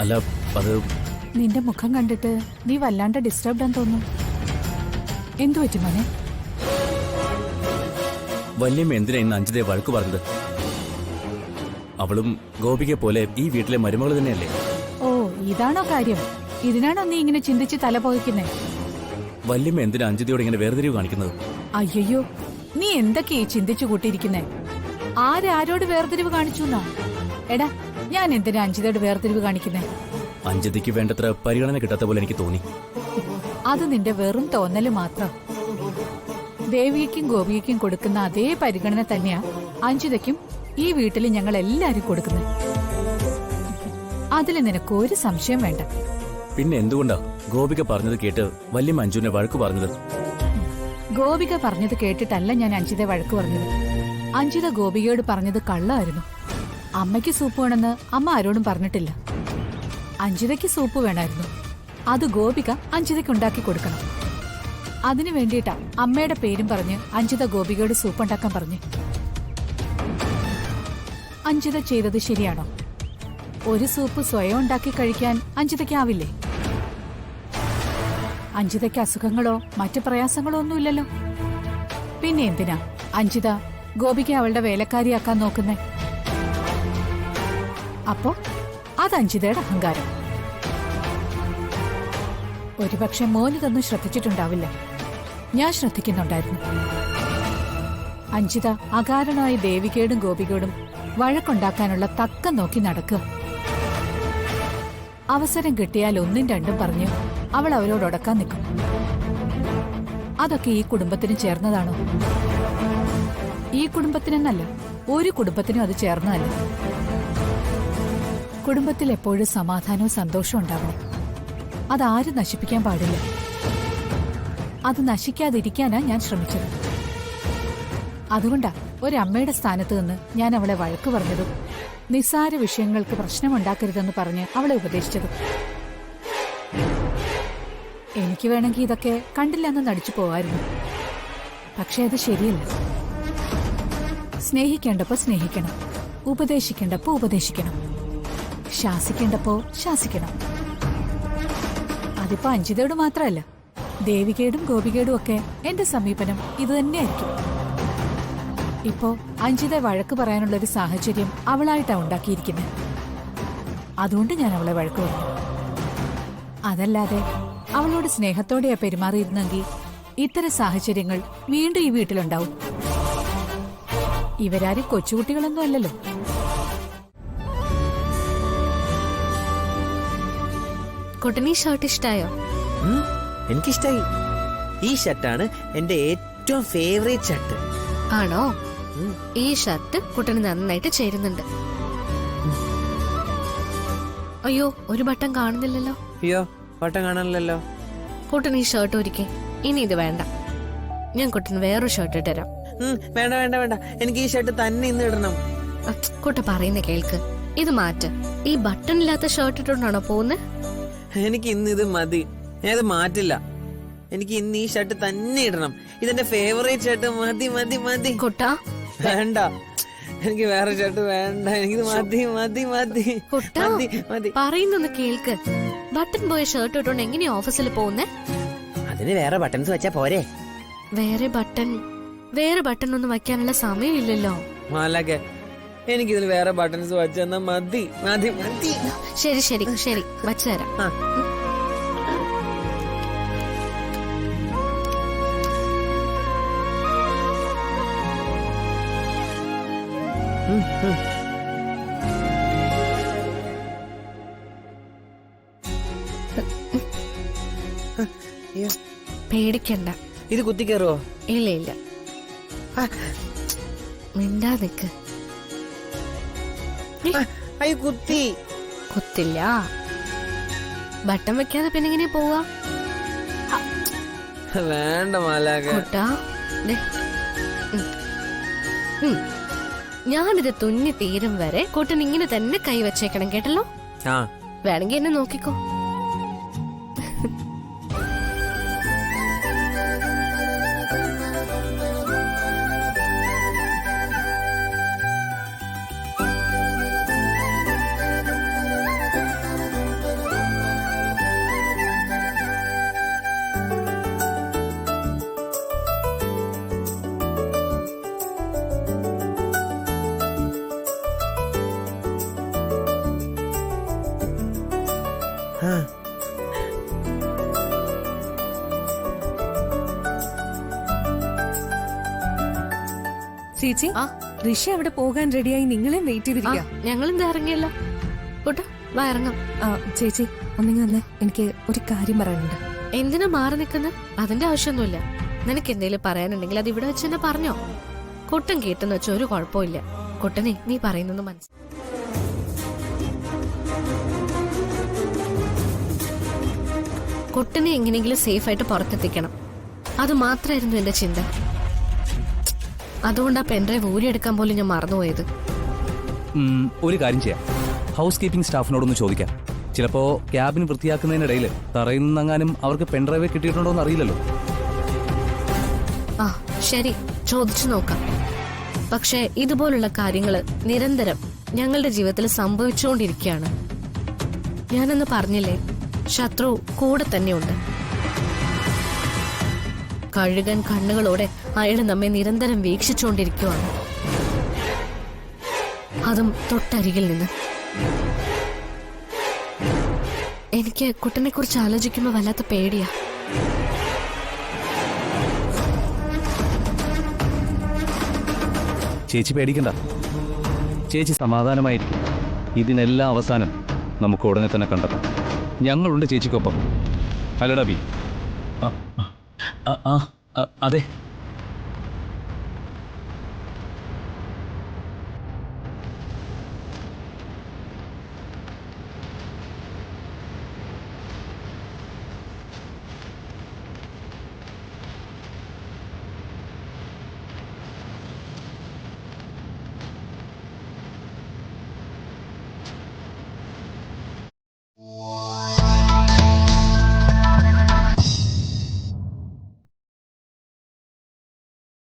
അല്ല അത് നിന്റെ മുഖം കണ്ടിട്ട് നീ വല്ലാണ്ട് ഡിസ്റ്റർബ്ഡ് ആണെന്ന് തോന്നുന്നു. എന്തു പറ്റി മോനെ? വല്യമ്മ എന്തിനാ ഇന്ന് അഞ്ജിതയെ വഴക്ക് പറഞ്ഞത്? അവളും ഗോപികയെ പോലെ ഈ വീട്ടിലെ മരുമകൾ തന്നെയല്ലേ? ഓ, ഇതാണോ കാര്യം? ഇതിനാണോ നീ ഇങ്ങനെ ചിന്തിച്ച് തല പോയിക്കുന്നേ? വല്യമ്മ എന്തിനാ അഞ്ജിതയോട് ഇങ്ങനെ വേർതിരിവ് കാണിക്കുന്നത്? അയ്യോ, നീ എന്തൊക്കെയാ ചിന്തിച്ചു കൂട്ടിയിരിക്കുന്നേ? ആരോട് വേർതിരിവ് കാണിച്ചു എന്നാ? എടാ, ഞാൻ എന്തിനാ അഞ്ജിതയോട് വേർതിരിവ് കാണിക്കുന്നേ? അഞ്ജിതയ്ക്ക് വേണ്ടത്ര പരിഗണന കിട്ടാത്ത പോലെ എനിക്ക് തോന്നി. അത് നിന്റെ വെറും തോന്നല് മാത്രം. ദേവികയ്ക്കും ഗോപികയ്ക്കും കൊടുക്കുന്ന അതേ പരിഗണന തന്നെയാ അഞ്ജിതയ്ക്കും ഈ വീട്ടിൽ ഞങ്ങൾ എല്ലാരും കൊടുക്കുന്നത്. അതിൽ നിനക്ക് ഒരു സംശയം വേണ്ട. പിന്നെ എന്തുകൊണ്ടാ ഗോപിക പറഞ്ഞത് കേട്ട് വല്യമ്മ അഞ്ജുവിനെ വഴക്ക് പറഞ്ഞത്? ഗോപിക പറഞ്ഞത് കേട്ടിട്ടല്ല ഞാൻ അഞ്ജിതയെ വഴക്ക് പറഞ്ഞത്. അഞ്ജിത ഗോപികയോട് പറഞ്ഞത് കള്ളമായിരുന്നു. അമ്മയ്ക്ക് സൂപ്പ് വേണമെന്ന് അമ്മ ആരോടും പറഞ്ഞിട്ടില്ല. അഞ്ജിതയ്ക്ക് സൂപ്പ് വേണമായിരുന്നു. അത് ഗോപിക അഞ്ജിതയ്ക്ക് ഉണ്ടാക്കി കൊടുക്കണം. അതിനു വേണ്ടിയിട്ടാ അമ്മയുടെ പേരും പറഞ്ഞ് അഞ്ജിത ഗോപികയോട് സൂപ്പ് ഉണ്ടാക്കാൻ പറഞ്ഞു. അഞ്ജിത ചെയ്തത് ശരിയാണോ? ഒരു സൂപ്പ് സ്വയം ഉണ്ടാക്കി കഴിക്കാൻ അഞ്ജിതയ്ക്കാവില്ലേ? അഞ്ജിതയ്ക്ക് അസുഖങ്ങളോ മറ്റു പ്രയാസങ്ങളോ ഒന്നുമില്ലല്ലോ. പിന്നെ എന്തിനാ അഞ്ജിത ഗോപിക അവളുടെ വേലക്കാരിയാക്കാൻ നോക്കുന്നേ? അപ്പോ അത് അഞ്ജിതയുടെ അഹങ്കാരം. ഒരുപക്ഷെ മോനിതൊന്നും ശ്രദ്ധിച്ചിട്ടുണ്ടാവില്ല. ഞാൻ ശ്രദ്ധിക്കുന്നുണ്ടായിരുന്നു. അഞ്ജിത അകാരണമായി ദേവികയോടും ഗോപികയോടും വഴക്കുണ്ടാക്കാനുള്ള തക്കം നോക്കി നടക്കുക. അവസരം കിട്ടിയാൽ ഒന്നും രണ്ടും പറഞ്ഞ് അവൾ അവരോടൊടക്കാൻ നിൽക്കും. അതൊക്കെ ഈ കുടുംബത്തിന് ചേർന്നതാണോ? ഈ കുടുംബത്തിനെന്നല്ല, ഒരു കുടുംബത്തിനും അത് ചേർന്നതല്ല. കുടുംബത്തിൽ എപ്പോഴും സമാധാനവും സന്തോഷവും ഉണ്ടാവണം. അതാരും നശിപ്പിക്കാൻ പാടില്ല. അത് നശിക്കാതിരിക്കാനാ ഞാൻ ശ്രമിച്ചത്. അതുകൊണ്ടാ ഒരമ്മയുടെ സ്ഥാനത്ത് നിന്ന് ഞാൻ അവളെ വഴക്ക് പറഞ്ഞതും നിസ്സാര വിഷയങ്ങൾക്ക് പ്രശ്നമുണ്ടാക്കരുതെന്ന് പറഞ്ഞ് അവളെ ഉപദേശിച്ചതും. എനിക്ക് വേണമെങ്കിൽ ഇതൊക്കെ കണ്ടില്ലെന്ന് നടിച്ചു പോവായിരുന്നു. പക്ഷെ അത് ശരിയല്ല. സ്നേഹിക്കേണ്ടപ്പോ സ്നേഹിക്കണം, ഉപദേശിക്കേണ്ടപ്പോ ഉപദേശിക്കണം, ശാസിക്കേണ്ടപ്പോ ശാസിക്കണം. അതിപ്പോ അഞ്ജിതയോട് മാത്രമല്ല, ദേവികയോടും ഗോപികയോടും ഒക്കെ എന്റെ സമീപനം ഇത് തന്നെയായിരിക്കും. ഇപ്പോ അഞ്ജിത വഴക്ക് പറയാനുള്ളൊരു സാഹചര്യം അവളായിട്ടാ ഉണ്ടാക്കിയിരിക്കുന്നത്. അതുകൊണ്ട് ഞാൻ അവളെ വഴക്ക് പറഞ്ഞു. അതല്ലാതെ അവളോട് സ്നേഹത്തോടെയാ പെരുമാറിയിരുന്നെങ്കിൽ ഇത്തരം സാഹചര്യങ്ങൾ വീണ്ടും ഈ വീട്ടിലുണ്ടാവും. ഇവരാരും കൊച്ചുകുട്ടികളൊന്നും അല്ലല്ലോ. കുട്ടനീ ഷർട്ട് ഇഷ്ടായോ? എനിക്കിഷ്ടായി. ഈ ഷർട്ടാണ് എന്റെ ഏറ്റവും ഫേവറേറ്റ് ഷർട്ട്. ആണോ? ഈ ഷർട്ട് കുട്ടന് നന്നായിട്ട് ചേരുന്നുണ്ട്. അയ്യോ, ഒരു ബട്ടൺ കാണുന്നില്ലല്ലോ. അയ്യോ, ബട്ടൺ കാണാനില്ലല്ലോ. കുട്ടൻ ഈ ഷർട്ട് ഒരുക്കേ. ഇനി ഇത് വേണ്ട, ഞാൻ കുട്ടന് വേറൊരു ഷർട്ട് ഇട്ടുതരാം. വേണ്ട വേണ്ട വേണ്ട, എനിക്ക് ഈ ഷർട്ട് തന്നെ ഇന്ന് ഇടണം. കുട്ട പറയുന്ന കേൾക്ക്, ഇത് മാറ്റ്. ഈ ബട്ടൺ ഇല്ലാത്ത ഷർട്ട് ഇട്ടുകൊണ്ടാണോ പോകുന്നത്? എനിക്ക് ഇന്ന് ഇത് മതി, ഞാൻ ഇത് മാറ്റില്ല. എനിക്ക് ഇന്ന് ഈ ഷർട്ട് തന്നെ ഇടണം. ഇതെന്റെ ഫേവറേറ്റ് ഷർട്ട്. മതി മതി മതി. കുട്ട വേണ്ട, എനിക്ക് വേറെ ഷർട്ട് വേണ്ട. എനിക്കിത് മതി മതി മതി. കുട്ട മതി മതി. പറയുന്നൊന്ന് കേൾക്ക്. ബട്ടൺ പോയ ഷർട്ട് ഇട്ടോണ്ട് എങ്ങനെയാ ഓഫീസിൽ പോകുന്നേ? അതിന് വേറെ ബട്ടൺസ് വെച്ചാ പോരെ? വേറെ ബട്ടൺ ഒന്നും വയ്ക്കാനുള്ള സമയമില്ലല്ലോ. മാലക്കെ, എനിക്കിതിൽ വേറെ ബട്ടൺസ് വെച്ചാ മതി മതി മതി. ശരി ശരി ശരി, വച്ചുതരാം. പേടിക്കണ്ട. ഇത് കുത്തിക്കേറുവോ? ഇല്ല ഇല്ല, മിണ്ടാ നിക്ക്. അയ്യോ, കുത്തി. കുത്തില്ല. ബട്ടൺ വെക്കാതെ പിന്നെ എങ്ങനെയാ പോവാ? വേണ്ട മാലാക. കുട്ടാ, ഞാനിത് തുന്നി തീരും വരെ കൂട്ടൻ ഇങ്ങനെ തന്നെ കൈ വെച്ചേക്കണം, കേട്ടല്ലോ? വേണമെങ്കിൽ എന്നെ നോക്കിക്കോ. ചേച്ചി ആ. ഋഷി അവിടെ പോകാൻ റെഡിയായി നിങ്ങളെ വെയിറ്റ് ചെയ്തിരിക്കുക. ഞങ്ങൾ എന്താ ഇറങ്ങിയല്ലോ കൂട്ട വാ ഇറങ്ങാം. ചേച്ചി ഒന്നിങ്ങി വന്നേ, എനിക്ക് ഒരു കാര്യം പറയാനുണ്ട്. എന്തിനാ മാറി നിൽക്കുന്നത്? അതിന്റെ ആവശ്യമൊന്നുമില്ല. നിനക്ക് എന്തെങ്കിലും പറയാനുണ്ടെങ്കിൽ അത് ഇവിടെ വെച്ച് തന്നെ പറഞ്ഞോ. കുട്ടൻ കേട്ടെന്ന് വെച്ചാൽ ഒരു കുഴപ്പമില്ല. കുട്ടനെ നീ പറയുന്നത് മനസ്സിലായി. കുട്ടനെ എങ്ങനെയെങ്കിലും സേഫ് ആയിട്ട് പുറത്തെത്തിക്കണം. അത് മാത്രമായിരുന്നു എന്റെ ചിന്ത. അതുകൊണ്ട് ആ പെൻഡ്രൈവ് ഊരിയെടുക്കാൻ പോലും ഞാൻ മറന്നുപോയത്. ഒരു കാര്യം ചെയ്യാം, ഹൗസ് കീപ്പിംഗ് സ്റ്റാഫിനോടൊന്ന് ചോദിക്കാം. ചിലപ്പോ ക്യാബിന് വൃത്തിയാക്കുന്നതിനിടയിൽ തറയിൽ നിന്നെങ്ങാനും അവർക്ക് പെൻഡ്രൈവ് കിട്ടിയിട്ടുണ്ടോ എന്ന് അറിയില്ലല്ലോ. ആ ശരി, ചോദിച്ചു നോക്കാം. പക്ഷെ ഇതുപോലുള്ള കാര്യങ്ങള് നിരന്തരം ഞങ്ങളുടെ ജീവിതത്തിൽ സംഭവിച്ചുകൊണ്ടിരിക്കുകയാണ്. ഞാനെന്ന് പറഞ്ഞില്ലേ, ശത്രു കൂടെ തന്നെയുണ്ട്. കഴുകൻ കണ്ണുകളോടെ അയാൾ നമ്മെ നിരന്തരം വീക്ഷിച്ചുകൊണ്ടിരിക്കുകയാണ്. അതും തൊട്ടരികിൽ നിന്ന്. എനിക്ക് കുട്ടനെ കുറിച്ച് ആലോചിക്കുമ്പോൾ വല്ലാത്ത പേടിയാ. ചേച്ചി പേടിക്കണ്ട, ചേച്ചി സമാധാനമായിരിക്കും. ഇതിനെല്ലാം അവസാനം നമുക്ക് ഉടനെ തന്നെ കണ്ടെത്താം. ഞങ്ങളുണ്ട് ചേച്ചിക്കൊപ്പം. അല്ലടാ ബി? അതെ.